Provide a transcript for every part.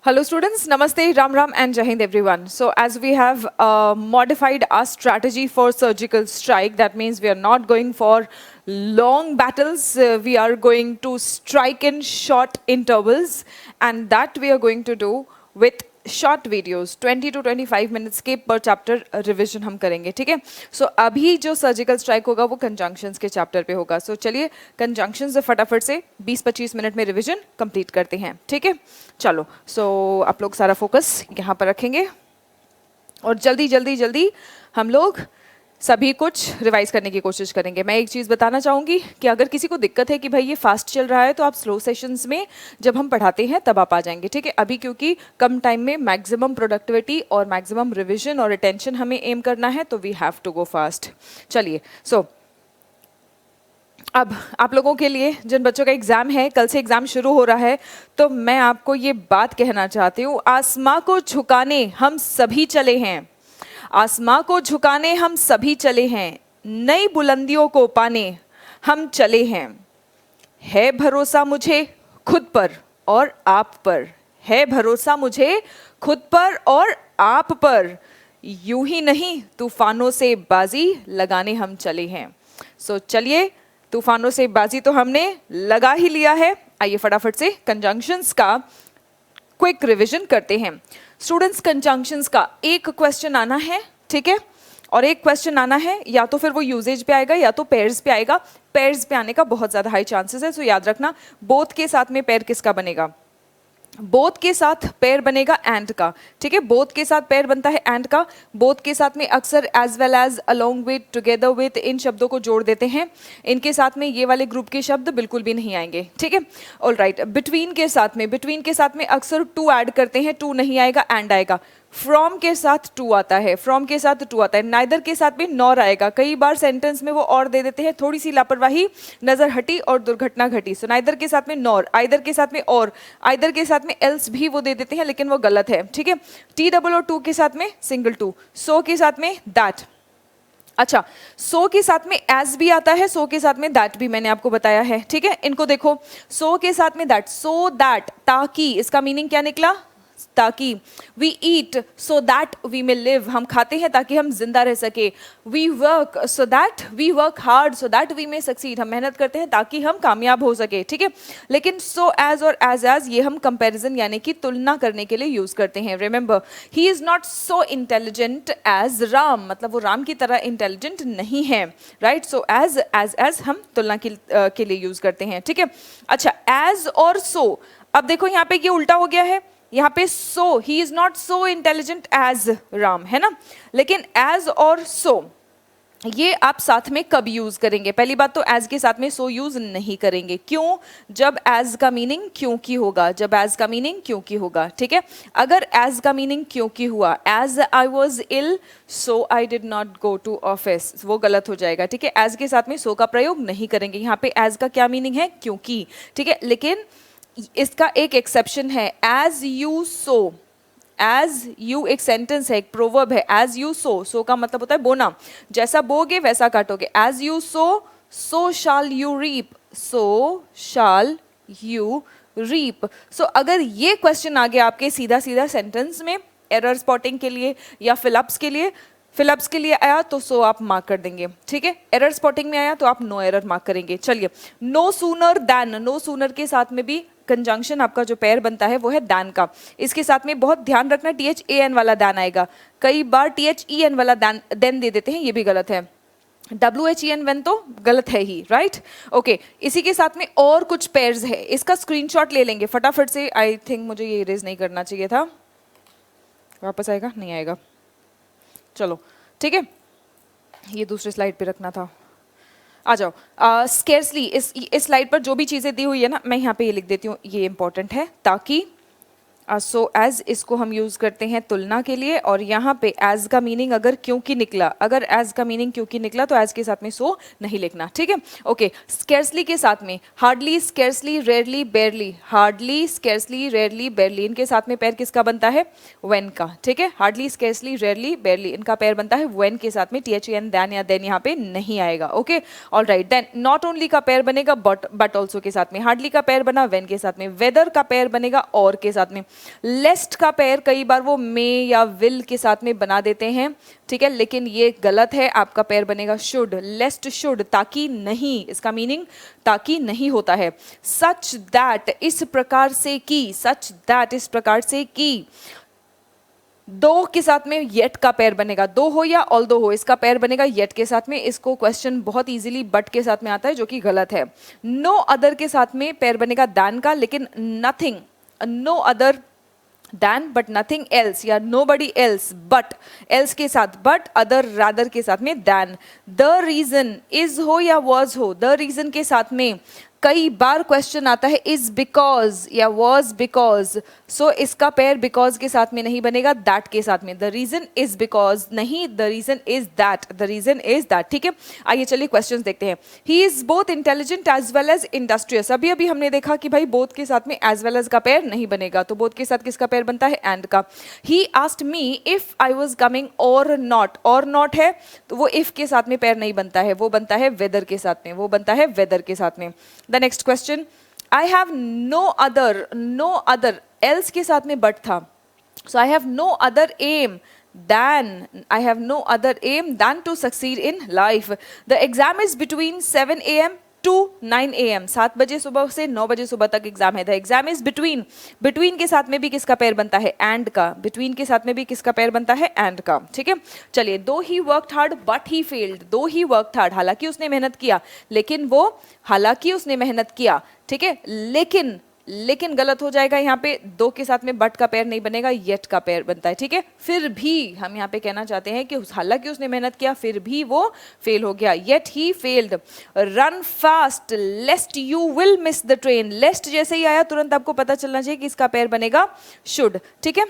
Hello students, Namaste, Ram Ram and Jai Hind everyone. So as we have modified our strategy for surgical strike, that means we are not going for long battles, we are going to strike in short intervals, and that we are going to do with short videos 20 to 25 minutes के पर chapter revision हम करेंगे, ठीक है। सो अभी जो surgical strike होगा वो कंजंक्शंस के चैप्टर पे होगा। सो चलिए कंजंक्शंस फटाफट से 20-25 मिनट में रिवीजन कंप्लीट करते हैं, ठीक है। चलो आप लोग सारा फोकस यहाँ पर रखेंगे और जल्दी जल्दी जल्दी हम लोग सभी कुछ रिवाइज करने की कोशिश करेंगे। मैं एक चीज़ बताना चाहूँगी कि अगर किसी को दिक्कत है कि भाई ये फास्ट चल रहा है तो आप स्लो सेशंस में जब हम पढ़ाते हैं तब आप आ जाएंगे, ठीक है। अभी क्योंकि कम टाइम में मैक्सिमम प्रोडक्टिविटी और मैक्सिमम रिविजन और अटेंशन हमें एम करना है तो we have to go fast. चलिए अब आप लोगों के लिए जिन बच्चों का एग्ज़ाम है, कल से एग्ज़ाम शुरू हो रहा है, तो मैं आपको ये बात कहना चाहती हूँ, आसमां को झुकाने हम सभी चले हैं, आसमां को झुकाने हम सभी चले हैं, नई बुलंदियों को पाने हम चले हैं। है भरोसा मुझे खुद पर और आप पर, है भरोसा मुझे खुद पर और आप पर, यूं ही नहीं तूफानों से बाजी लगाने हम चले हैं। चलिए तूफानों से बाजी तो हमने लगा ही लिया है, आइए फटाफट से कंजंक्शंस का क्विक रिवीजन करते हैं। स्टूडेंट्स कंजंक्शंस का एक क्वेश्चन आना है, ठीक है, और एक क्वेश्चन आना है या तो फिर वो यूजेज पे आएगा या तो पेयर्स पे आएगा। पेयर्स पे आने का बहुत ज़्यादा हाई चांसेस है, सो याद रखना बोथ के साथ में पेयर किसका बनेगा, बोथ के साथ पेयर बनेगा एंड का, ठीक है। बोथ के साथ पेयर बनता है एंड का, बोथ के साथ में अक्सर as well as along with together with इन शब्दों को जोड़ देते हैं। इनके साथ में ये वाले ग्रुप के शब्द बिल्कुल भी नहीं आएंगे, ठीक है। ऑल राइट, बिटवीन के साथ में अक्सर टू ऐड करते हैं, टू नहीं आएगा एंड आएगा। फ्रॉम के साथ टू आता है, फ्रॉम के साथ टू आता है। नाइदर के साथ भी नॉर आएगा, कई बार सेंटेंस में वो और दे देते हैं, थोड़ी सी लापरवाही नजर हटी और दुर्घटना घटी। सो नाइदर के साथ में नॉर, आइदर के साथ में और, आइदर के साथ में एल्स भी वो दे देते हैं लेकिन वो गलत है, ठीक है। टी डबल और टू के साथ में सिंगल टू, सो के साथ में दैट, अच्छा सो के साथ में एज भी आता है, सो के साथ में दैट भी मैंने आपको बताया है, ठीक है। इनको देखो, सो के साथ में दैट, सो दैट ताकि, इसका मीनिंग क्या निकला, ताकि। We eat so that we may live, हम खाते हैं ताकि हम जिंदा रह सके। We work so that, we work hard so that we may succeed, हम मेहनत करते हैं ताकि हम कामयाब हो सके, ठीक है। लेकिन सो एज और एज ये हम कंपैरिजन यानी कि तुलना करने के लिए यूज करते हैं। Remember, he is not so intelligent as Ram, मतलब वो राम की तरह इंटेलिजेंट नहीं है, राइट। सो एज हम तुलना के लिए यूज करते हैं, ठीक है। अच्छा, एज और सो, अब देखो यहाँ पे ये उल्टा हो गया है, यहाँ पे so, he is not so intelligent as Ram, है ना। लेकिन एज और सो ये आप साथ में कब यूज करेंगे, पहली बात तो एज के साथ में सो यूज नहीं करेंगे, क्यों, जब एज का मीनिंग क्योंकि होगा, जब एज का मीनिंग क्योंकि होगा, ठीक है। अगर एज का मीनिंग क्योंकि हुआ, as I was ill so I did not go to office, वो गलत हो जाएगा, ठीक है। एज के साथ में सो का प्रयोग नहीं करेंगे, यहाँ पे एज का क्या मीनिंग है, क्योंकि, ठीक है। लेकिन इसका एक एक्सेप्शन है, as you sow, as you एक सेंटेंस है, एक प्रोवर्ब है, एज यू सो, सो का मतलब होता है बोना, जैसा बोगे वैसा काटोगे। As you sow, so shall you reap, so shall you reap. So अगर ये क्वेश्चन आ गया आपके सीधा सीधा सेंटेंस में एरर स्पॉटिंग के लिए या फिलअप्स के लिए, फिलअप्स के लिए आया तो सो आप मार्क कर देंगे, ठीक है। एरर स्पॉटिंग में आया तो आप नो एरर मार्क करेंगे। चलिए, no sooner than, no sooner के साथ में भी कंजंक्शन आपका जो पेयर बनता है वो है दैन का। इसके साथ में बहुत ध्यान रखना, THAN वाला दैन आएगा, कई बार THEN वाला देन दे देते हैं, ये भी गलत है। WHEN वेन तो गलत है ही, राइट, ओके। इसी के साथ में और कुछ पेयर्स है, इसका स्क्रीनशॉट ले लेंगे फटाफट से। आई थिंक मुझे ये इरेज नहीं करना चाहिए था, वापस आएगा, नहीं आएगा, चलो ठीक है, ये दूसरे स्लाइड पे रखना था, आ जाओ। स्केर्सली, इस स्लाइड पर जो भी चीज़ें दी हुई है ना, मैं यहाँ पे ये लिख देती हूँ, ये इंपॉर्टेंट है, ताकि सो एज इसको हम यूज़ करते हैं तुलना के लिए, और यहाँ पे एज का मीनिंग अगर क्योंकि निकला, अगर एज का मीनिंग क्योंकि निकला तो एज के साथ में सो नहीं लिखना, ठीक है, ओके। स्केर्सली के साथ में hardly, scarcely, rarely, बेयरली, hardly, scarcely, rarely, बेयरली, इनके साथ में पेयर किसका बनता है, व्हेन का, ठीक है। हार्डली, स्केर्सली, रेयरली, बेयरली, इनका पेयर बनता है व्हेन के साथ में, THAN दैन या देन यहाँ पे नहीं आएगा, okay. All right, then not only का पेयर बनेगा बट ऑल्सो के साथ में, हार्डली का पेयर बना व्हेन के साथ में, वेदर का पेयर बनेगा और के साथ में, लेस्ट का पेयर कई बार वो मे या विल के साथ में बना देते हैं, ठीक है, लेकिन ये गलत है, आपका पेयर बनेगा शुड, लेस्ट शुड, ताकि नहीं, इसका मीनिंग ताकि नहीं होता है। सच दैट, इस प्रकार से कि, सच दैट इस प्रकार से कि, दो के साथ में येट का पेयर बनेगा, दो हो या ऑल्दो हो, इसका पेयर बनेगा येट के साथ में। इसको क्वेश्चन बहुत इजीली बट के साथ में आता है जो कि गलत है। नो अदर के साथ में पेयर बनेगा दैन का, लेकिन nothing, no other than but nothing else, या nobody else but, else के साथ बट, अदर रादर के साथ में दैन। द रीजन, इज हो या वॉज हो, द रीजन के साथ में कई बार क्वेश्चन आता है इज बिकॉज या वॉज बिकॉज, सो इसका पेयर बिकॉज के साथ में नहीं बनेगा, दैट के साथ में। द रीजन इज बिकॉज नहीं, the reason is that, the reason is that, ठीक है। आइए चलिए क्वेश्चंस देखते हैं। He is both intelligent as well as industrious, अभी अभी हमने देखा कि भाई बोथ के साथ में एज वेल एज का पेयर नहीं बनेगा, तो बोथ के साथ किसका पेयर बनता है, एंड का। He asked me if I was coming और नॉट है तो वो इफ के साथ में पेयर नहीं बनता है, वो बनता है वेदर के साथ में, वो बनता है वेदर के साथ में। The next question, I have no other, else के साथ में but था, so I have no other aim than to succeed in life. The exam is between 7 a.m. to 9 a.m. 7 बजे सुबह से 9 बजे सुबह तक एग्जाम है। The exam is between के साथ में भी किसका पेयर बनता है, and का, between के साथ में भी किसका पेयर बनता है, and का, ठीक है। चलिए, though he worked hard but he failed, though he worked hard, हालांकि उसने मेहनत किया, लेकिन वो, हालांकि उसने मेहनत किया, ठीक है, लेकिन गलत हो जाएगा यहाँ पे, दो के साथ में बट का पेयर नहीं बनेगा, येट का पेयर बनता है, ठीक है। फिर भी हम यहाँ पे कहना चाहते हैं कि हालांकि उसने मेहनत किया फिर भी वो फेल हो गया, yet he failed. Run fast lest you will miss the train, lest जैसे ही आया तुरंत आपको पता चलना चाहिए कि इसका पेयर बनेगा शुड, ठीक है।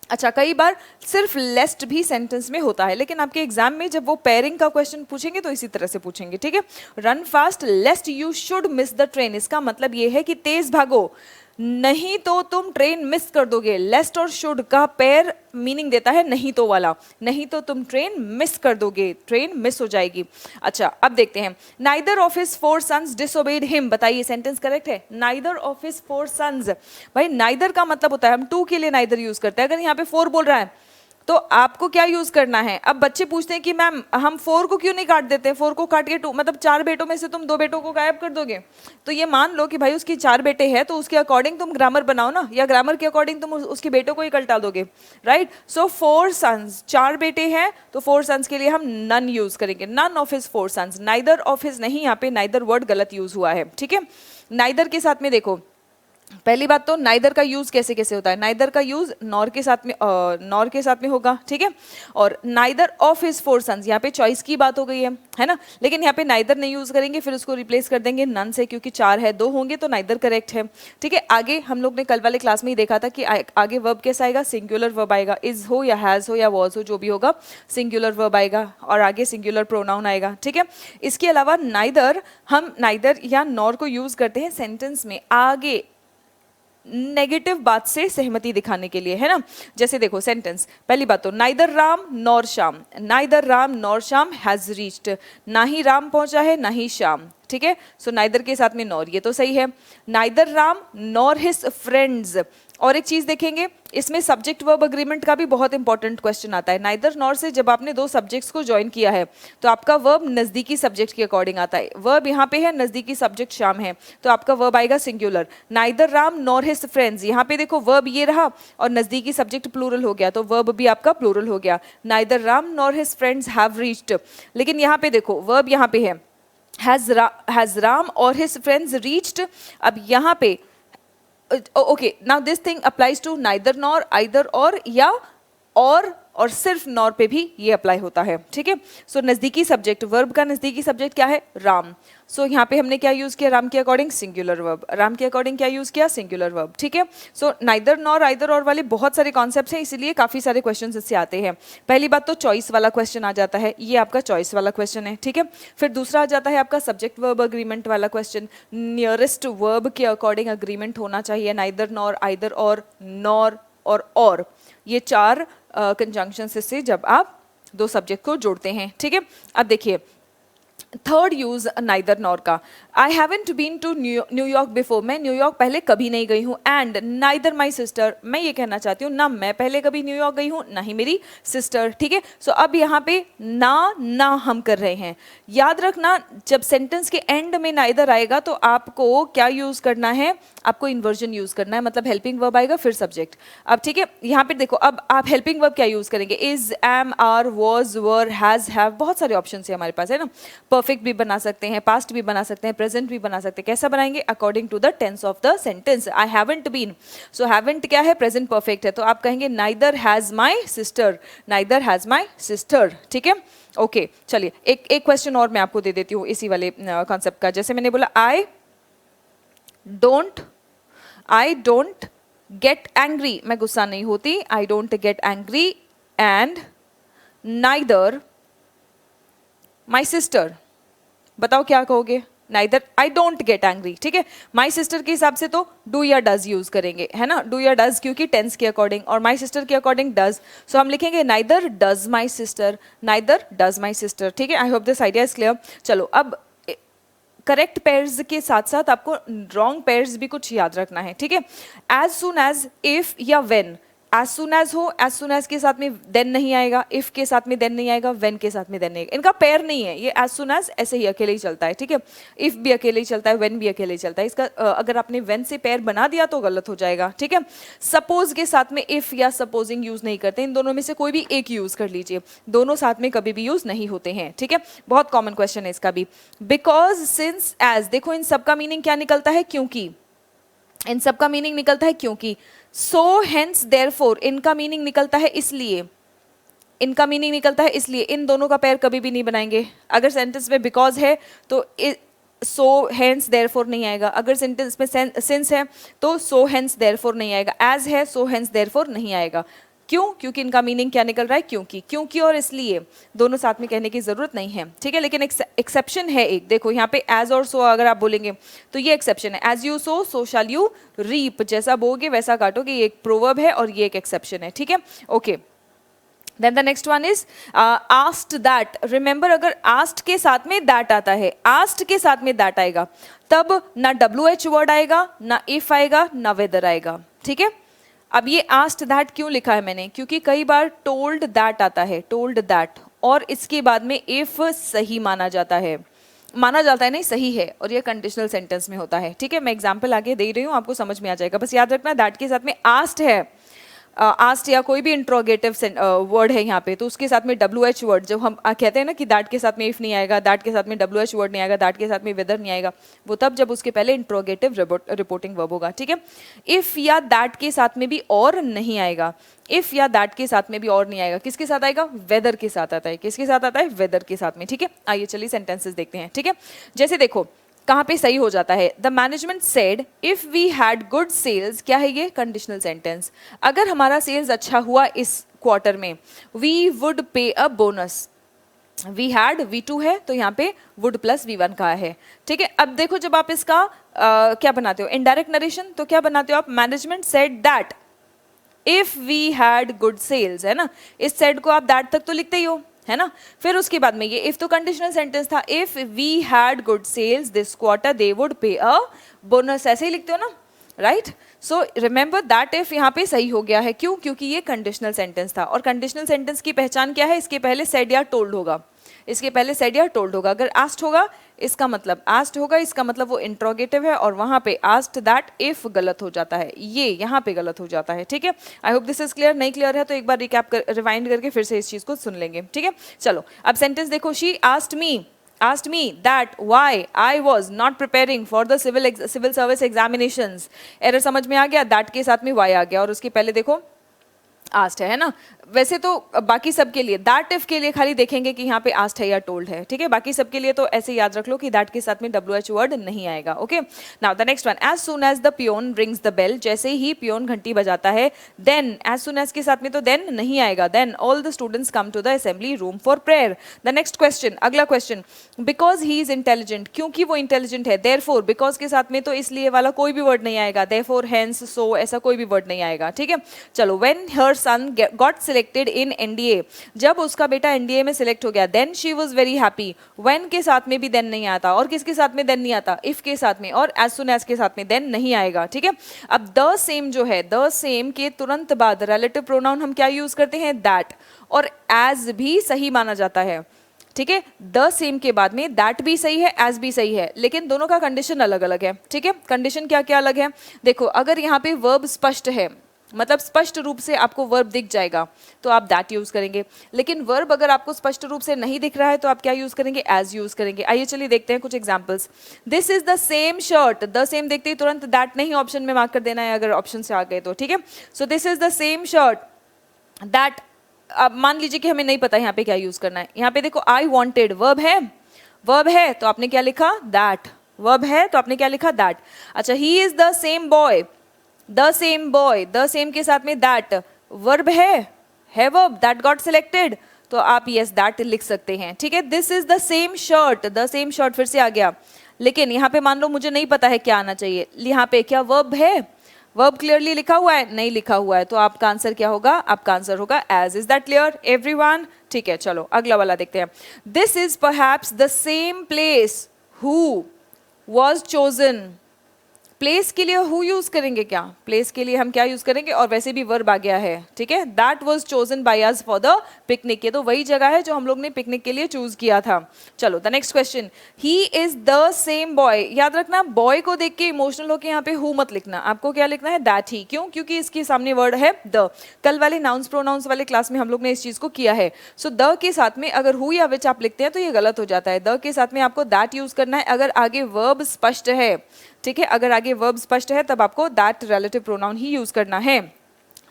अच्छा, कई बार सिर्फ लेस्ट भी सेंटेंस में होता है, लेकिन आपके एग्जाम में जब वो पेयरिंग का क्वेश्चन पूछेंगे तो इसी तरह से पूछेंगे, ठीक है। Run fast lest you should miss the train, इसका मतलब ये है कि तेज भागो, नहीं तो तुम ट्रेन मिस कर दोगे। लेस्ट और शुड का पेयर मीनिंग देता है नहीं तो वाला, नहीं तो तुम ट्रेन मिस कर दोगे, ट्रेन मिस हो जाएगी। अच्छा, अब देखते हैं, neither of his 4 sons disobeyed him, बताइए सेंटेंस करेक्ट है, नाइदर ऑफ हिज 4 सन्स। भाई नाइदर का मतलब होता है, हम 2 के लिए नाइदर यूज करते हैं, अगर यहाँ पे 4 बोल रहा है तो आपको क्या यूज करना है। अब बच्चे पूछते हैं कि मैम हम 4 को क्यों नहीं काट देते, 4 को काट के 2, मतलब 4 बेटों में से तुम 2 बेटों को गायब कर दोगे। तो ये मान लो कि भाई उसकी 4 बेटे हैं, तो उसके अकॉर्डिंग तुम ग्रामर बनाओ ना, या ग्रामर के अकॉर्डिंग तुम उसके बेटों को ही कल्टा दोगे, राइट। सो 4 सन्स, 4 बेटे हैं, तो 4 सन्स के लिए हम नन यूज करेंगे, none of his 4 sons. Neither of his नहीं, यहाँ पे नाइदर वर्ड गलत यूज हुआ है, ठीक है। नाइदर के साथ में देखो, पहली बात तो नाइदर का यूज कैसे कैसे होता है, नाइदर का यूज नॉर के साथ में होगा, ठीक है। और नाइदर ऑफ हिज 4 सन्स, यहाँ पे चॉइस की बात हो गई है ना, लेकिन यहाँ पे नाइदर नहीं यूज करेंगे, फिर उसको रिप्लेस कर देंगे नन से, क्योंकि 4 है, 2 होंगे तो नाइदर करेक्ट है, ठीक है। आगे हम लोग ने कल वाले क्लास में ही देखा था कि आगे वर्ब कैसा आएगा, सिंगुलर वर्ब आएगा, इज हो या हैज हो या वॉज हो, जो भी होगा सिंगुलर वर्ब आएगा, और आगे सिंगुलर प्रोनाउन आएगा, ठीक है। इसके अलावा नाइदर, हम नाइदर या नॉर को यूज करते हैं सेंटेंस में आगे नेगेटिव बात से सहमति दिखाने के लिए, है ना। जैसे देखो सेंटेंस, पहली बात तो neither Ram nor Shyam, neither Ram nor Shyam has reached, ना ही राम पहुंचा है ना ही श्याम, ठीक है। सो नाइदर के साथ में नॉर, ये तो सही है। Neither Ram nor his friends, और एक चीज देखेंगे इसमें सब्जेक्ट वर्ब अग्रीमेंट का भी बहुत इंपॉर्टेंट क्वेश्चन आता है। नाइदर नॉर से जब आपने 2 सब्जेक्ट्स को ज्वाइन किया है तो आपका वर्ब नजदीकी सब्जेक्ट के अकॉर्डिंग आता है। वर्ब यहाँ पे है, नजदीकी सब्जेक्ट श्याम है, तो आपका वर्ब आएगा singular. Neither Ram nor his friends, यहाँ पे देखो वर्ब ये रहा और नजदीकी सब्जेक्ट प्लूरल हो गया, तो वर्ब भी आपका प्लूरल हो गया। Neither Ram nor his friends have reached, लेकिन यहाँ पे देखो वर्ब यहाँ पे है हैज राम और हिज फ्रेंड्स रीच्ड। अब यहाँ पे okay, now this thing applies to neither nor, either or, या और सिर्फ नॉर पे भी ये अप्लाई होता है, ठीक है। सो नजदीकी सब्जेक्ट, वर्ब का नजदीकी सब्जेक्ट क्या है, राम। सो यहाँ पे हमने क्या यूज किया, राम के अकॉर्डिंग सिंगुलर वर्ब, राम के अकॉर्डिंग क्या यूज किया, सिंगुलर वर्ब, ठीक है। सो नाइदर नॉर आइदर और वाले बहुत सारे कॉन्सेप्ट्स हैं, इसलिए काफी सारे क्वेश्चंस इससे आते हैं। पहली बात तो चॉइस वाला क्वेश्चन आ जाता है, ये आपका चॉइस वाला क्वेश्चन है, ठीक है। फिर दूसरा आ जाता है आपका सब्जेक्ट वर्ब अग्रीमेंट वाला क्वेश्चन, नियरेस्ट वर्ब के अकॉर्डिंग अग्रीमेंट होना चाहिए, नाइदर नॉर, आइदर और, नॉर और ये 4 कंजंक्शन से जब आप 2 सब्जेक्ट को जोड़ते हैं, ठीक है। अब देखिए थर्ड यूज नाइदर नॉर का, I haven't been to New York before, मैं न्यूयॉर्क पहले कभी नहीं गई हूँ, एंड नाइदर माई सिस्टर, मैं ये कहना चाहती हूँ ना मैं पहले कभी न्यूयॉर्क गई हूँ ना ही मेरी सिस्टर, ठीक है। सो अब यहाँ पे ना हम कर रहे हैं। याद रखना जब सेंटेंस के एंड में नाइदर आएगा तो आपको क्या यूज करना है, आपको इन्वर्जन यूज करना है, मतलब हेल्पिंग वर्ब आएगा फिर सब्जेक्ट। अब ठीक है, यहाँ पे देखो अब आप हेल्पिंग वर्ब क्या यूज करेंगे, is, am, are, was, were, has, have, बहुत सारे ऑप्शन है हमारे पास, है ना। परफेक्ट भी बना सकते हैं, पास्ट भी बना सकते हैं, प्रेजेंट भी बना सकते हैं। कैसा बनाएंगे, according to the tense of the sentence. I haven't been, so haven't क्या है, प्रेजेंट परफेक्ट है, तो आप कहेंगे neither has my sister, neither has my sister, ठीक है। ओके चलिए एक क्वेश्चन और मैं आपको दे देती हूँ इसी वाले कॉन्सेप्ट का। जैसे मैंने बोला आई डोंट गेट एंग्री, मैं गुस्सा नहीं होती, I don't get angry, and neither my sister, बताओ क्या कहोगे, neither I don't get angry, ठीक है। माई सिस्टर के हिसाब से तो डू या डज यूज करेंगे, है ना, डू या डज क्योंकि टेंस के अकॉर्डिंग, और माई सिस्टर के अकॉर्डिंग डज, सो हम लिखेंगे neither does my sister, neither does my sister, ठीक है। I hope this idea is clear. चलो अब करेक्ट पेयर्स के साथ साथ आपको रॉन्ग पेयर्स भी कुछ याद रखना है, ठीक है। एज सुन एज, इफ या वेन, एज सुन एज हो, एज सुन एज के साथ में देन नहीं आएगा, इफ के साथ में देन नहीं आएगा, वेन के साथ में देन नहीं आएगा, इनका पेयर नहीं है, ये एज सुन एज ऐसे ही अकेले ही चलता है, ठीक है। इफ भी अकेले ही चलता है, वेन भी अकेले ही चलता है, इसका अगर आपने वेन से पेयर बना दिया तो गलत हो जाएगा, ठीक है। सपोज के साथ में इफ या सपोजिंग यूज नहीं करते, इन दोनों में से कोई भी एक यूज कर लीजिए, दोनों साथ में कभी भी यूज नहीं होते हैं, ठीक है। बहुत कॉमन क्वेश्चन है इसका भी। बिकॉज, सिंस, एज, देखो इन सबका मीनिंग क्या निकलता है, क्योंकि, इन सबका मीनिंग निकलता है क्योंकि। सो हेंस देयरफॉर, इनका मीनिंग निकलता है इसलिए, इनका मीनिंग निकलता है इसलिए, इन दोनों का पेयर कभी भी नहीं बनाएंगे। अगर सेंटेंस में बिकॉज है तो सो हेंस देयरफॉर नहीं आएगा, अगर सेंटेंस में सिंस है तो सो हेंस देयरफॉर नहीं आएगा, एज है सो हेंस देयरफॉर नहीं आएगा। क्यों, क्योंकि इनका मीनिंग क्या निकल रहा है, क्योंकि और इसलिए, दोनों साथ में कहने की जरूरत नहीं है, ठीक है। लेकिन एक्सेप्शन है एक, देखो यहाँ पे एज और सो अगर आप बोलेंगे तो ये एक्सेप्शन है, as you sow shall you reap, जैसा बोगे वैसा काटोगे, ये एक प्रोवर्ब है और ये एक एक्सेप्शन है, ठीक है। Okay, then the next one is asked that. Remember अगर आस्क्ड के साथ में दैट आता है, आस्क्ड के साथ में दैट आएगा तब ना WH वर्ड आएगा, ना इफ आएगा, ना वेदर आएगा, ठीक है। अब ये आस्क्ड दैट क्यों लिखा है मैंने, क्योंकि कई बार टोल्ड दैट आता है, टोल्ड दैट, और इसके बाद में इफ सही माना जाता है, नहीं सही है, और ये कंडीशनल सेंटेंस में होता है, ठीक है। मैं एग्जांपल आगे दे रही हूँ, आपको समझ में आ जाएगा, बस याद रखना दैट के साथ में आस्क्ड है, आस्क्ड या कोई भी इंट्रोगेटिव वर्ड है यहाँ पे, तो उसके साथ में WH वर्ड, जब हम कहते हैं ना कि दैट के साथ में इफ नहीं आएगा, दैट के साथ में WH वर्ड नहीं आएगा, दैट के साथ में वेदर नहीं आएगा, वो तब जब उसके पहले इंट्रोगेटिव रिपोर्टिंग वर्ब होगा, ठीक है। इफ या दैट के साथ में भी और नहीं आएगा, इफ या दैट के साथ में भी और नहीं आएगा, किसके साथ आएगा, वेदर के साथ आता है, किसके साथ आता है, वेदर के साथ में, ठीक है। आइए चलिए सेंटेंसेस देखते हैं, ठीक है। जैसे देखो कहाँ पे सही हो जाता है, the management said if we had good sales, क्या है ये, कंडीशनल सेंटेंस, अगर हमारा सेल्स अच्छा हुआ इस क्वार्टर में, we would pay a bonus, we had V2 है तो यहाँ पे वुड प्लस V1 का है, ठीक है। अब देखो जब आप इसका क्या बनाते हो, इनडायरेक्ट नरेशन, तो क्या बनाते हो आप, management said that if we had good sales, है ना, इस सेड को आप दैट तक तो लिखते ही हो, है ना। फिर उसके बाद में ये इफ तो कंडीशनल सेंटेंस था, if we had good sales this quarter they would pay a bonus, ऐसे ही लिखते हो ना, right. So remember that if यहाँ पे सही हो गया है, क्यों, क्योंकि ये कंडीशनल सेंटेंस था, और कंडीशनल सेंटेंस की पहचान क्या है, इसके पहले सेड या टोल्ड होगा, इसके पहले सेड या टोल्ड होगा। अगर आस्क्ड होगा इसका मतलब आस्क्ड होगा, इसका मतलब वो इंट्रोगेटिव है, और वहां पे आस्क्ड दैट इफ गलत हो जाता है, ये यहाँ पे गलत हो जाता है, ठीक है। I hope this is clear, नहीं क्लियर है तो एक बार रिकैप रिवाइंड करके फिर से इस चीज को सुन लेंगे, ठीक है। चलो अब सेंटेंस देखो, she asked me that why I was not preparing for the civil service examinations। Error समझ में आ गया, that के साथ में why आ गया, और उसके पहले देखो आस्ट है ना। वैसे तो बाकी सब के लिए दैट इफ के लिए खाली देखेंगे कि यहाँ पे आस्ट है या टोल्ड है, ठीक है। बाकी सब के लिए तो ऐसे याद रख लो कि दैट के साथ में WH वर्ड नहीं आएगा, okay. Now the next one, as soon as the peon rings the bell, जैसे ही पियोन घंटी बजाता है, देन एज सून एज के साथ में तो देन नहीं आएगा, then all the students come to the assembly room for prayer. The next question, अगला question, because he is intelligent, क्योंकि वो इंटेलिजेंट है, देयरफॉर बिकॉज के साथ में तो इसलिए वाला कोई भी वर्ड नहीं आएगा, देयरफॉर हेंस सो ऐसा कोई भी वर्ड नहीं आएगा, ठीक है। चलो when her son got selected in NDA, जब उसका बेटा एनडीए में सिलेक्ट हो गया, then she was very happy. When के साथ में भी देन नहीं आता, और किसके साथ में देन नहीं आता, इफ के साथ में, और एज सुन एज के साथ में देन नहीं आएगा, ठीक है। अब द सेम जो है, द सेम के तुरंत बाद रिलेटिव प्रोनाउन हम क्या यूज करते हैं, दैट, और एज भी सही माना जाता है, ठीक है। द सेम के बाद में दैट भी सही है, एज भी सही है, लेकिन दोनों का कंडीशन अलग अलग है, ठीक है। कंडीशन क्या क्या अलग है, देखो, अगर यहाँ पे वर्ब स्पष्ट है, मतलब स्पष्ट रूप से आपको वर्ब दिख जाएगा तो आप दैट यूज करेंगे, लेकिन वर्ब अगर आपको स्पष्ट रूप से नहीं दिख रहा है तो आप क्या यूज करेंगे, एज यूज करेंगे। आइए चलिए देखते हैं कुछ examples. This is the same shirt, the same देखते ही तुरंत दैट नहीं ऑप्शन में मार्क कर देना है अगर ऑप्शन से आ गए तो, ठीक है। सो this is the same shirt that, अब मान लीजिए कि हमें नहीं पता यहाँ पे क्या यूज करना है। यहाँ पे देखो आई वॉन्टेड, वर्ब है, वर्ब है तो आपने क्या लिखा, दैट, वर्ब है तो आपने क्या लिखा, दैट। अच्छा, he is the same boy, the same boy, the same के साथ में दैट, वर्ब है वर्ब, दैट गॉट सिलेक्टेड, तो आप यस दैट लिख सकते हैं, ठीक है। This is the same shirt, the same shirt फिर से आ गया, लेकिन यहाँ पे मान लो मुझे नहीं पता है क्या आना चाहिए, यहाँ पे क्या वर्ब है, वर्ब क्लियरली लिखा हुआ है, नहीं लिखा हुआ है, तो आपका आंसर क्या होगा, आपका आंसर होगा as. Is that clear everyone, ठीक है। चलो अगला वाला देखते हैं। This is perhaps the same place who was chosen, place के लिए हु यूज करेंगे, क्या प्लेस के लिए हम क्या यूज करेंगे, और वैसे भी वर्ब आ गया है, ठीक है। That was chosen by us for the picnic, ये तो वही जगह है जो हम लोग ने पिकनिक के लिए चूज किया था। चलो the next question, he is the same boy, याद रखना बॉय को देख के इमोशनल होकर यहाँ पे हु मत लिखना, आपको क्या लिखना है, दैट ही, क्यों, क्योंकि इसके सामने वर्ड है द। कल वाले नाउन्स प्रोनाउंस वाले क्लास में हम लोग ने इस चीज को किया है। सो द के साथ में अगर हु या विच आप लिखते हैं तो ये गलत हो जाता है, द के साथ में आपको दैट यूज करना है अगर आगे वर्ब स्पष्ट है, ठीक है। अगर आगे वर्ब स्पष्ट है तब आपको दैट रिलेटिव प्रोनाउन ही यूज करना है।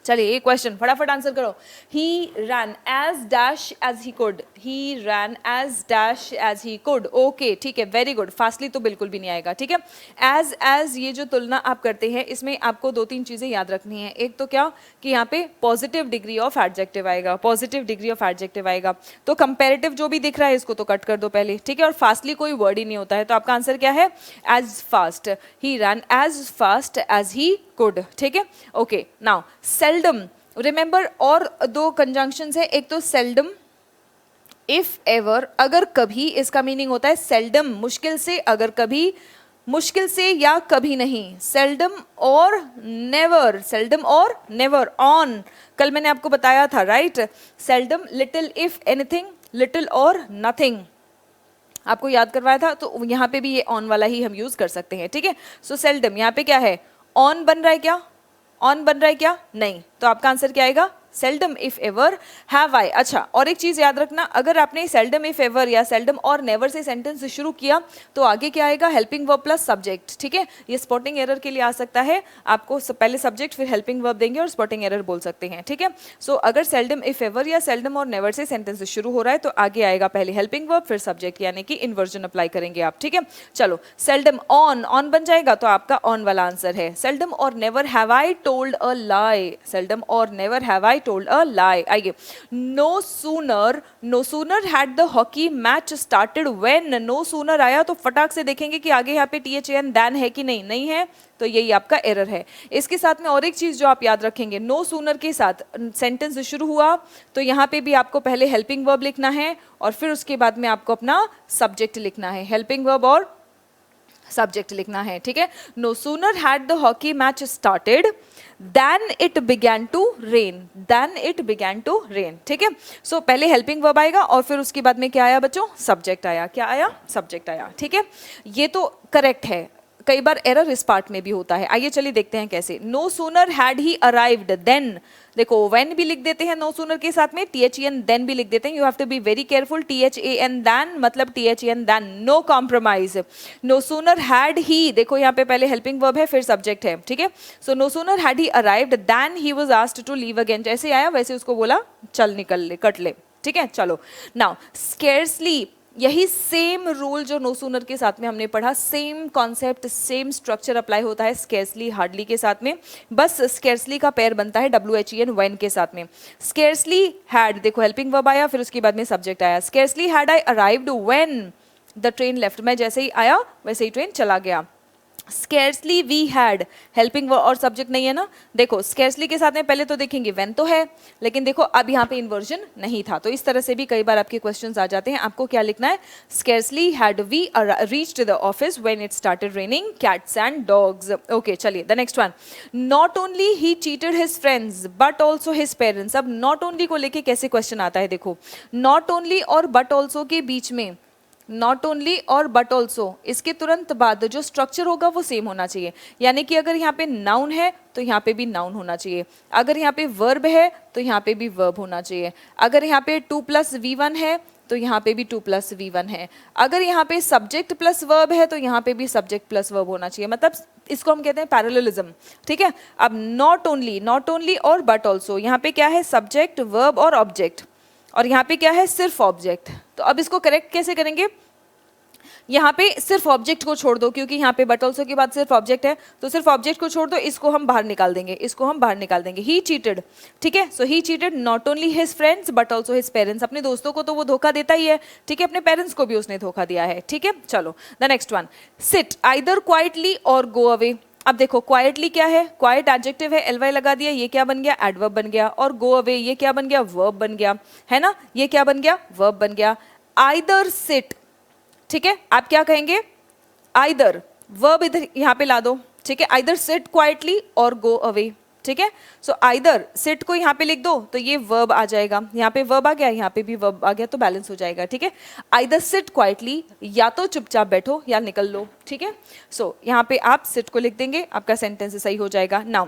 चलिए एक क्वेश्चन फटाफट आंसर करो। He ran as dash as he could, he ran as dash as he could, okay ठीक है, वेरी गुड। फास्टली तो बिल्कुल भी नहीं आएगा, ठीक है। एज ये जो तुलना आप करते हैं इसमें आपको दो तीन चीजें याद रखनी है। एक तो क्या कि यहाँ पे पॉजिटिव डिग्री ऑफ एडजेक्टिव आएगा, पॉजिटिव डिग्री ऑफ एडजेक्टिव आएगा, तो कंपेरेटिव जो भी दिख रहा है इसको तो कट कर दो पहले, ठीक है। और फास्टली कोई वर्ड ही नहीं होता है, तो आपका आंसर क्या है, as fast, he ran as fast as he could, ठीक है। ओके नाउ सेल्डम, रिमेंबर और दो कंजंक्शंस है, एक तो सेल्डम, इफ एवर, अगर कभी, इसका मीनिंग होता है सेल्डम मुश्किल से, अगर कभी, मुश्किल से या कभी नहीं। सेल्डम और नेवर, सेल्डम और नेवर। ऑन, कल मैंने आपको बताया था right, seldom, little, if anything, little और नथिंग आपको याद करवाया था, तो यहाँ पे भी ये ऑन वाला ही हम यूज कर सकते हैं, ठीक है। सो सेल्डम यहाँ पे क्या है, ऑन बन रहा है क्या, ऑन बन रहा है क्या, नहीं, तो आपका आंसर क्या आएगा, seldom if ever have I. अच्छा, और एक चीज याद रखना, अगर आपने सेल्डम इफ एवर या सेल्डम और नेवर से सेंटेंस शुरू किया तो आगे क्या आएगा, हेल्पिंग वर्ब प्लस सब्जेक्ट, ठीक है। ये स्पॉटिंग एरर के लिए आ सकता है, आपको पहले सब्जेक्ट फिर हेल्पिंग वर्ब देंगे और स्पॉटिंग एरर बोल सकते हैं, ठीक है। सो अगर सेल्डम इफ एवर या सेल्डम और नेवर से सेंटेंस शुरू हो रहा है तो आगे आएगा पहले हेल्पिंग वर्ब फिर सब्जेक्ट, यानी कि इन्वर्जन अप्लाई करेंगे आप, ठीक है। चलो सेल्डम ऑन, ऑन बन जाएगा तो आपका ऑन वाला आंसर है। सेल्डम और never have I told a lie, seldom और never have I told a lie। आइए, no sooner had the hockey match started when, no sooner आया तो फटाक से देखेंगे कि आगे यहाँ पे THAN than है कि नहीं, नहीं है, तो यही आपका एरर है। इसके साथ में और एक चीज जो आप याद रखेंगे, no sooner के साथ सेंटेंस शुरू हुआ तो यहाँ पे भी आपको पहले हेल्पिंग वर्ब लिखना है और फिर उसके बाद में आपको अपना सब्जेक्ट लिखना है, हेल्पिंग वर्ब और सब्जेक्ट लिखना है, ठीक है। No sooner had the hockey match started then it began to rain, then it began to rain, ठीक है। सो पहले हेल्पिंग वर्ब आएगा और फिर उसके बाद में क्या आया बच्चों, सब्जेक्ट आया, क्या आया, सब्जेक्ट आया, ठीक है। ये तो करेक्ट है, कई बार एरर इस पार्ट में भी होता है। आइए चलिए देखते हैं कैसे। No sooner had he arrived then, देखो व्हेन भी लिख देते हैं नो सूनर के साथ में, THEN देन भी लिख देते हैं, you have to be very careful. THAN than मतलब THEN then, no compromise. No sooner had he, देखो यहाँ पे पहले हेल्पिंग वर्ब है फिर सब्जेक्ट है, ठीक है। So no sooner had he arrived then he was asked to leave again, जैसे आया वैसे उसको बोला चल निकल ले, कट ले, ठीक है। चलो नाउ स्केर्सली, यही सेम रूल जो नो सूनर के साथ में हमने पढ़ा, same concept same structure apply होता है स्केर्सली हार्डली के साथ में, बस स्केर्सली का पेयर बनता है WHEN व्हेन के साथ में। स्केर्सली हैड, देखो हेल्पिंग वर्ब आया फिर उसके बाद में सब्जेक्ट आया, scarcely had I arrived when the train left, मैं जैसे ही आया वैसे ही ट्रेन चला गया। स्केर्सली वी हैड, हेल्पिंग और सब्जेक्ट नहीं है ना, देखो स्केर्सली के साथ में पहले तो देखेंगे व्हेन तो है, लेकिन देखो अब यहाँ पे इन्वर्जन नहीं था, तो इस तरह से भी कई बार आपके क्वेश्चंस आ जाते हैं। आपको क्या लिखना है, scarcely had we reached the office when it started raining cats and dogs. Okay चलिए the next one, not only he cheated his friends but also his parents. अब नॉट ओनली को लेके कैसे क्वेश्चन आता है, देखो नॉट ओनली और but also के बीच में, नॉट ओनली और बट ऑल्सो, इसके तुरंत बाद जो स्ट्रक्चर होगा वो सेम होना चाहिए। यानी कि अगर यहाँ पे नाउन है तो यहाँ पे भी नाउन होना चाहिए, अगर यहाँ पे वर्ब है तो यहाँ पे भी वर्ब होना चाहिए, अगर यहाँ पे 2+V1 है तो यहाँ पे भी 2+V1 है, अगर यहाँ पे सब्जेक्ट प्लस वर्ब है तो यहाँ पे भी सब्जेक्ट प्लस वर्ब होना चाहिए, मतलब इसको हम कहते हैं पैरेललिज्म। ठीक है, अब नॉट ओनली और बट ऑल्सो, यहाँ पे क्या है, सब्जेक्ट वर्ब और ऑब्जेक्ट, और यहाँ पे क्या है, सिर्फ ऑब्जेक्ट। तो अब इसको करेक्ट कैसे करेंगे, यहाँ पे सिर्फ ऑब्जेक्ट को छोड़ दो, क्योंकि यहाँ पे बट ऑल्सो के बाद सिर्फ ऑब्जेक्ट है, तो सिर्फ ऑब्जेक्ट को छोड़ दो, इसको हम बाहर निकाल देंगे, इसको हम बाहर निकाल देंगे। ही चीटेड, ठीक है, so he cheated not only his friends but also his parents. अपने दोस्तों को तो वो धोखा देता ही है, ठीक है, अपने पेरेंट्स को भी उसने धोखा दिया है। ठीक है, चलो the next one, sit either quietly or go away. अब देखो क्वाइटली क्या है, क्वाइट एडजेक्टिव है, एलवाई लगा दिया, ये क्या बन गया, एडवर्ब बन गया, और गो अवे ये क्या बन गया, वर्ब बन गया, है ना, ये क्या बन गया, वर्ब बन गया। आइदर सिट, ठीक है, आप क्या कहेंगे, आइदर, वर्ब इधर यहाँ पे ला दो, ठीक है, either sit quietly or go away. ठीक है, सो आइदर सिट को यहाँ पे लिख दो तो ये वर्ब आ जाएगा, यहाँ पे वर्ब आ गया, यहाँ पे भी वर्ब आ गया, तो बैलेंस हो जाएगा। ठीक है, आइदर सिट क्वाइटली, या तो चुपचाप बैठो या निकल लो। ठीक है, सो यहाँ पे आप सिट को लिख देंगे, आपका सेंटेंस सही हो जाएगा। Now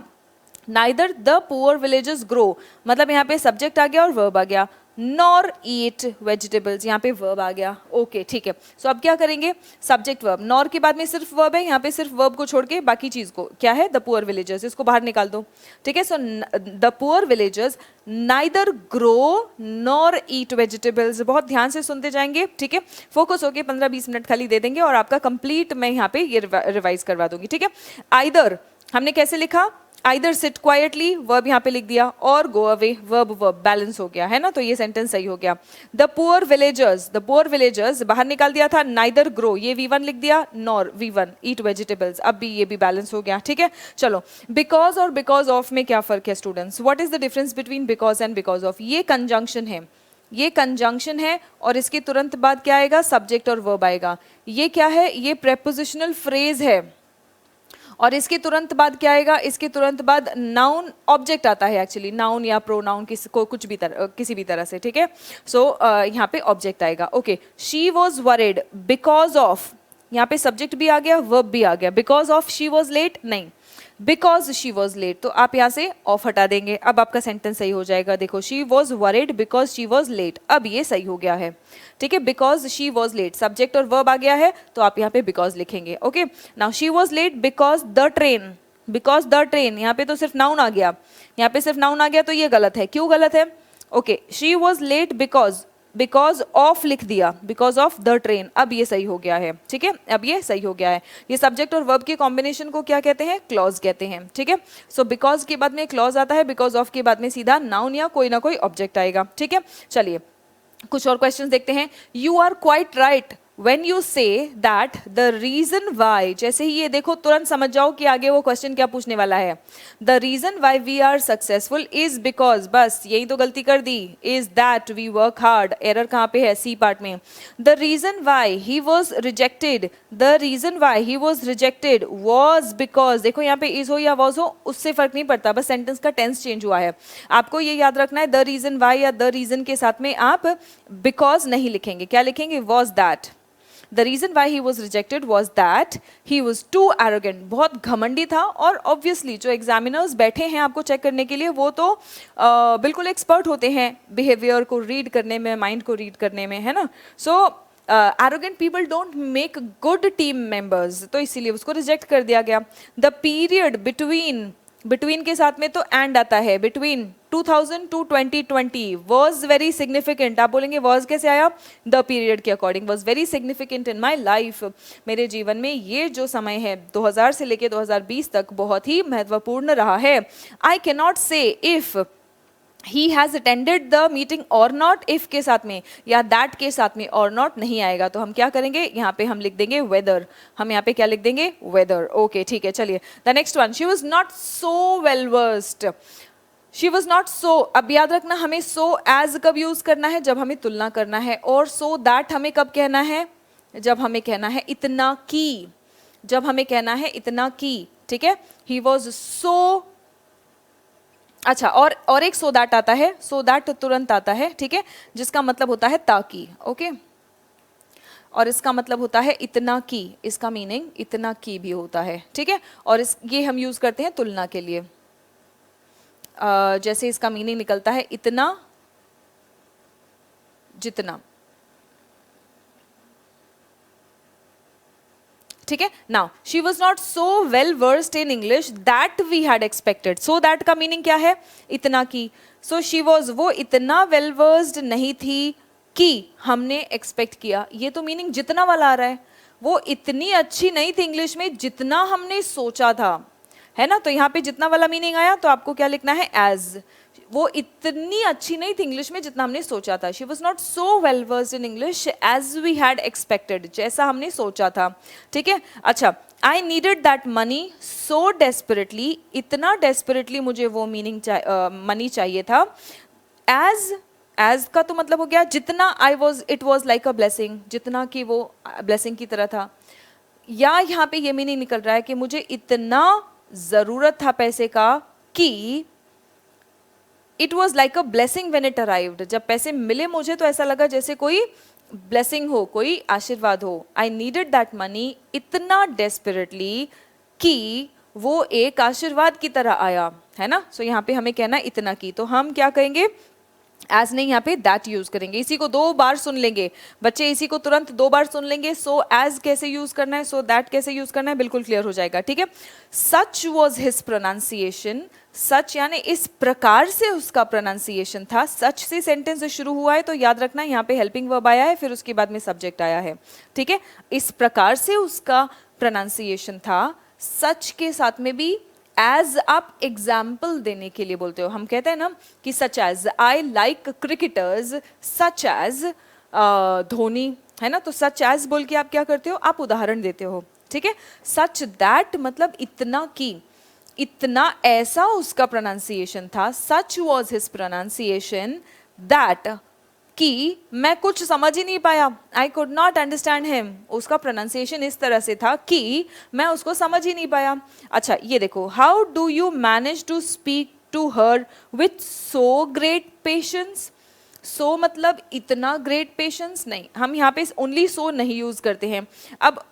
neither the poor villagers grow, मतलब यहाँ पे सब्जेक्ट आ गया और वर्ब आ गया, नॉर ईट वेजिटेबल्स, यहाँ पे वर्ब आ गया। ओके ठीक है, सो अब क्या करेंगे, सब्जेक्ट वर्ब, नॉर के बाद में सिर्फ वर्ब है, यहाँ पे सिर्फ वर्ब को छोड़ के बाकी चीज को क्या है, द पुअर विलेजर्स, इसको बाहर निकाल दो। ठीक है, so the poor villagers neither grow nor eat vegetables. बहुत ध्यान से सुनते जाएंगे, ठीक है, फोकस होके 15-20 मिनट खाली दे देंगे और आपका कंप्लीट मैं यहाँ पे ये रिवाइज करवा दूंगी। ठीक है, आइदर हमने कैसे लिखा, आइदर सिट क्वाइटली, वर्ब यहाँ पे लिख दिया, और गो अवे, वर्ब बैलेंस हो गया, है ना, तो ये सेंटेंस सही हो गया। द पुअर विलेजर्स बाहर निकाल दिया था, नाइदर ग्रो ये V1 लिख दिया, नॉर V1 ईट वेजिटेबल्स, अब भी ये भी बैलेंस हो गया। ठीक है, चलो बिकॉज और बिकॉज ऑफ में क्या फर्क है students, what is the difference between because and because of. ये कंजंक्शन है, ये कंजंक्शन है, और इसके तुरंत बाद क्या आएगा, सब्जेक्ट और वर्ब आएगा। ये क्या है, ये प्रेपोजिशनल फ्रेज है, और इसके तुरंत बाद क्या आएगा, इसके तुरंत बाद नाउन ऑब्जेक्ट आता है, एक्चुअली नाउन या प्रोनाउन को कुछ भी किसी भी तरह से। ठीक है, सो यहाँ पे ऑब्जेक्ट आएगा। Okay, she was worried because of, यहाँ पे सब्जेक्ट भी आ गया, वर्ब भी आ गया, because of she was late नहीं, बिकॉज शी वॉज लेट, तो आप यहाँ से ऑफ हटा देंगे, अब आपका सेंटेंस सही हो जाएगा। देखो she was worried because she was late, अब ये सही हो गया है। ठीक है, because she was late, subject और वर्ब आ गया है, तो आप यहाँ पे बिकॉज लिखेंगे। Okay, now she was late because the train, because the train, यहाँ पे तो सिर्फ नाउन आ गया, यहाँ पे सिर्फ नाउन आ गया, तो ये गलत है। क्यों गलत है, okay, she was late because of लिख दिया, बिकॉज ऑफ द ट्रेन, अब ये सही हो गया है। ठीक है, अब ये सही हो गया है। ये सब्जेक्ट और वर्ब के कॉम्बिनेशन को क्या कहते हैं, क्लॉज कहते हैं। ठीक है, सो बिकॉज के बाद में क्लॉज आता है, बिकॉज ऑफ के बाद में सीधा नाउन या कोई ना कोई ऑब्जेक्ट आएगा। ठीक है, चलिए कुछ और क्वेश्चन देखते हैं। You are quite right when you say that the reason why, जैसे ही ये देखो तुरंत समझ जाओ कि आगे वो क्वेश्चन क्या पूछने वाला है। The reason why we are successful is because, बस यही तो गलती कर दी, is that we work hard, error कहाँ पे है, सी पार्ट में। The reason why he was rejected, the reason why he was rejected was because, देखो यहाँ पे is हो या was हो उससे फर्क नहीं पड़ता, बस सेंटेंस का टेंस चेंज हुआ है। आपको ये याद रखना है, the reason why या the reason के साथ में आप because नहीं लिखेंगे, क्या लिखेंगे, was that। The reason why he was rejected was that he was too arrogant, बहुत घमंडी था, और obviously जो एग्जामिनर्स बैठे हैं आपको चेक करने के लिए वो तो बिल्कुल एक्सपर्ट होते हैं बिहेवियर को रीड करने में, माइंड को रीड करने में, है ना। सो arrogant people don't make good team members, तो इसीलिए उसको रिजेक्ट कर दिया गया। The period between के साथ में तो एंड आता है, between 2000 to 2020 was very significant, आप बोलेंगे was कैसे आया, the period के according was very significant in my life, मेरे जीवन में ये जो समय है 2000 से लेके 2020 तक बहुत ही महत्वपूर्ण रहा है। I cannot say if he has attended the meeting और नॉट, इफ के साथ में या दैट के साथ में और नॉट नहीं आएगा तो हम क्या करेंगे, यहाँ पे हम लिख देंगे वेदर। हम यहाँ पे क्या लिख देंगे, वेदर। ओके ठीक है, चलिए the next one, she was not so well versed. She was not सो, अब याद रखना हमें सो एज कब यूज करना है, जब हमें तुलना करना है, और सो दैट हमें कब कहना है, जब हमें कहना है इतना की, जब हमें कहना है इतना की, ठीक है। ही वॉज सो, अच्छा और एक सो दैट आता है, सो दैट तुरंत आता है, ठीक है, जिसका मतलब होता है ताकि, ओके, और इसका मतलब होता है इतना की, इसका मीनिंग इतना की भी होता है, ठीक है। और ये हम यूज करते हैं तुलना के लिए। जैसे इसका मीनिंग निकलता है इतना जितना, ठीक है। Now she was not so well versed in English that we had expected. So that का मीनिंग क्या है, इतना की। सो शी वॉज, वो इतना वेल वर्स्ड नहीं थी कि हमने एक्सपेक्ट किया। ये तो मीनिंग जितना वाला आ रहा है, वो इतनी अच्छी नहीं थी इंग्लिश में जितना हमने सोचा था, है ना। तो यहाँ पे जितना वाला मीनिंग आया तो आपको क्या लिखना है, एज। वो इतनी अच्छी नहीं थी इंग्लिश में जितना हमने सोचा था। She was not so well versed in English as we had expected, जैसा हमने सोचा था, ठीक है। अच्छा, I needed that money so desperately, इतना डेस्परेटली मुझे वो मीनिंग मनी चाहिए था। एज का तो मतलब हो गया जितना, I was, it was like a blessing, जितना कि वो ब्लेसिंग की तरह था। या यहाँ पे ये मीनिंग निकल रहा है कि मुझे इतना जरूरत था पैसे का कि it was like a blessing when it arrived, जब पैसे मिले मुझे तो ऐसा लगा जैसे कोई ब्लेसिंग हो, कोई आशीर्वाद हो। आई नीडेड दैट मनी इतना डेस्परेटली कि वो एक आशीर्वाद की तरह आया, है ना। सो यहाँ पे हमें कहना इतना की, तो हम क्या कहेंगे, एज नहीं, यहाँ पे दैट यूज करेंगे। इसी को 2 बार सुन लेंगे बच्चे, इसी को तुरंत 2 बार सुन लेंगे। सो एज कैसे यूज करना है, सो दैट कैसे यूज करना है, बिल्कुल क्लियर हो जाएगा, ठीक है। सच वॉज हिज प्रोनाउंसिएशन, सच यानी इस प्रकार से उसका प्रोनाउंसिएशन था। सच से सेंटेंस शुरू हुआ है तो याद रखना यहाँ पे हेल्पिंग वर्ब आया है, फिर उसके बाद में सब्जेक्ट आया है, ठीक है। इस प्रकार से उसका प्रोनाउंसिएशन था, सच के साथ में भी एज आप एग्जाम्पल देने के लिए बोलते हो। हम कहते हैं ना कि such as, I like cricketers such as Dhoni, है ना। तो सच एज बोल के आप क्या करते हो, आप उदाहरण देते हो, ठीक है। सच दैट मतलब इतना की, इतना ऐसा उसका प्रोनाउंसिएशन था। सच वॉज हिज प्रोनाउंसिएशन दैट, कि मैं कुछ समझ ही नहीं पाया, I could not understand him. उसका प्रोनाउंसिएशन इस तरह से था कि मैं उसको समझ ही नहीं पाया। अच्छा ये देखो, how do you manage to speak to her with so great patience. So मतलब इतना ग्रेट पेशेंस नहीं, हम यहाँ पे ओनली सो नहीं यूज करते हैं। अब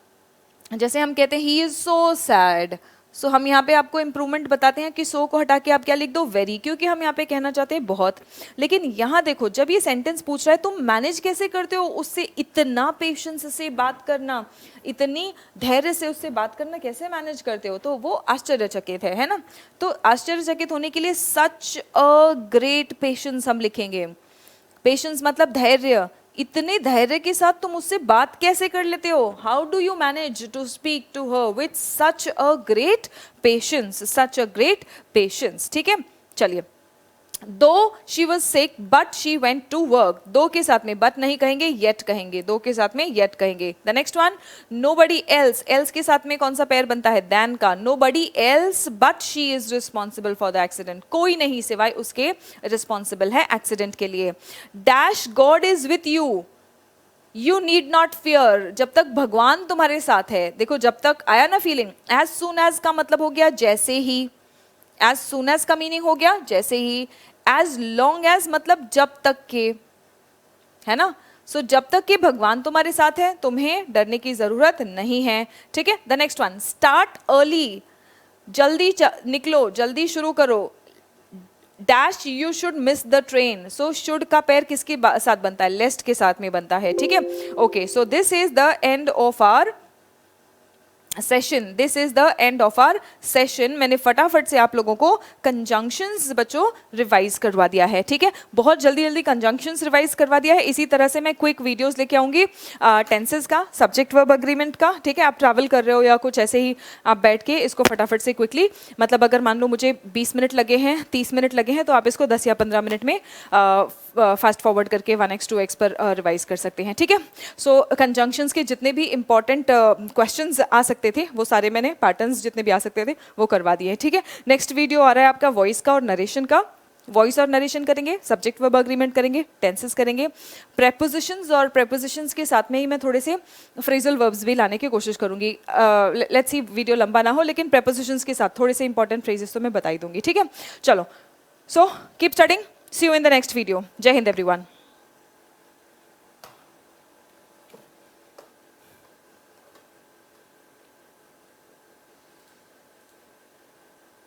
जैसे हम कहते हैं ही इज सो सैड, सो हम यहाँ पे आपको इम्प्रूवमेंट बताते हैं कि सो को हटा के आप क्या लिख दो, वेरी, क्योंकि हम यहाँ पे कहना चाहते हैं बहुत। लेकिन यहाँ देखो, जब ये सेंटेंस पूछ रहा है तुम मैनेज कैसे करते हो उससे इतना पेशेंस से बात करना, इतनी धैर्य से उससे बात करना कैसे मैनेज करते हो, तो वो आश्चर्यचकित है ना। तो आश्चर्यचकित होने के लिए सच अ ग्रेट पेशेंस हम लिखेंगे। पेशेंस मतलब धैर्य, इतने धैर्य के साथ तुम उससे बात कैसे कर लेते हो, how do you manage to speak to her with such a great patience, such a great patience, ठीक है। चलिए, though she was sick but she went to work, though के साथ में बट नहीं कहेंगे, येट कहेंगे, दो के साथ में येट कहेंगे। The next one, nobody else, else के साथ में कौन सा पेयर बनता है, देन का। Nobody else but she is responsible for the accident, कोई नहीं सिवाय उसके रिस्पॉन्सिबल है एक्सीडेंट के लिए। Dash God is with you, you need not fear, जब तक भगवान तुम्हारे साथ है। देखो जब तक आया ना फीलिंग, एज सुन एज का मतलब हो गया जैसे ही, एज सुन एज का मीनिंग हो गया जैसे ही। एज लॉन्ग एज मतलब जब तक के, है ना। सो जब तक कि भगवान तुम्हारे साथ है तुम्हें डरने की जरूरत नहीं है, ठीक है। The next one, start early, जल्दी निकलो, जल्दी शुरू करो। Dash you should miss the train, so should का पैर किसके साथ बनता है, लेस्ट के साथ में बनता है, ठीक है। Okay, so this is the end of our session, this is the end of our session. मैंने फटाफट से आप लोगों को कंजंक्शंस बच्चों रिवाइज करवा दिया है, ठीक है, बहुत जल्दी जल्दी कंजंक्शंस रिवाइज करवा दिया है। इसी तरह से मैं क्विक वीडियोस लेके आऊंगी टेंसेस का, सब्जेक्ट वर्ब अग्रीमेंट का, ठीक है, आप ट्रैवल कर रहे हो या कुछ ऐसे ही आप बैठ के इसको फटाफट से क्विकली, मतलब अगर मान लो मुझे 20 मिनट लगे हैं, 30 मिनट लगे हैं, तो आप इसको 10 या 15 मिनट में फास्ट फॉरवर्ड करके 1x 2x पर रिवाइज कर सकते हैं, ठीक है। सो कंजंक्शंस के जितने भी इंपॉर्टेंट क्वेश्चंस आ सकते थे वो सारे मैंने पैटर्न्स जितने भी आ सकते थे वो करवा दिए, ठीक है। नेक्स्ट वीडियो आ रहा है आपका वॉइस का और नरेशन का। वॉइस और नरेशन करेंगे, सब्जेक्ट वर्ब अग्रीमेंट करेंगे, टेंसेस करेंगे, प्रेपोजिशंस, और प्रेपोजिशंस के साथ में ही मैं थोड़े से फ्रेजल वर्ब्स भी लाने की कोशिश करूंगी। लेट्स सी वीडियो लंबा ना हो, लेकिन प्रेपोजिशंस के साथ थोड़े से इंपॉर्टेंट फ्रेजेस तो मैं बता ही दूंगी, ठीक है। चलो, so keep studying, see you in the next video. जय हिंद एवरीवन।